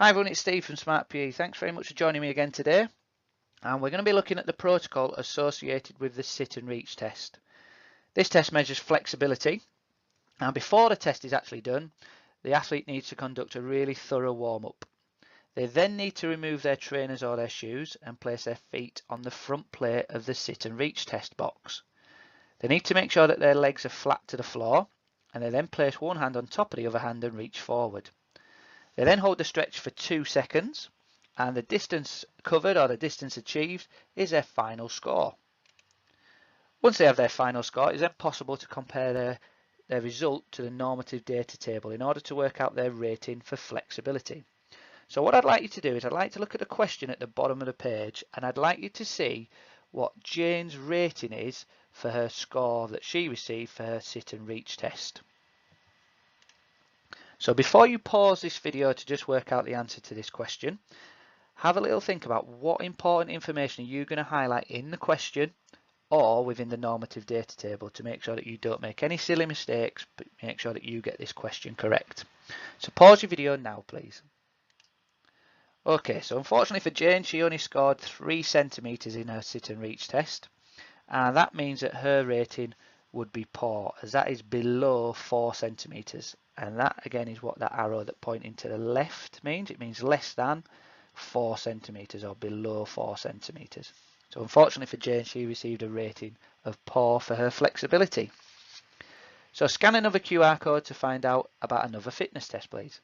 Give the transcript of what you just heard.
Hi everyone, it's Steve from Smart PE. Thanks very much for joining me again today. And we're going to be looking at the protocol associated with the sit and reach test. This test measures flexibility. And before the test is actually done, the athlete needs to conduct a really thorough warm-up. They then need to remove their trainers or their shoes and place their feet on the front plate of the sit and reach test box. They need to make sure that their legs are flat to the floor, and they then place one hand on top of the other hand and reach forward. They then hold the stretch for 2 seconds, and the distance covered or the distance achieved is their final score. Once they have their final score, it is then possible to compare their result to the normative data table in order to work out their rating for flexibility. So what I'd like you to do is I'd like to look at the question at the bottom of the page, and I'd like you to see what Jane's rating is for her score that she received for her sit and reach test. So before you pause this video to just work out the answer to this question, have a little think about what important information are you going to highlight in the question or within the normative data table to make sure that you don't make any silly mistakes, but make sure that you get this question correct. So pause your video now, please. Okay, so unfortunately for Jane, she only scored 3 centimeters in her sit and reach test, and that means that her rating would be poor, as that is below 4 centimeters. And that again is what that arrow that pointing to the left means. It means less than 4 centimeters or below 4 centimeters. So unfortunately for Jane, she received a rating of poor for her flexibility. So scan another QR code to find out about another fitness test, please.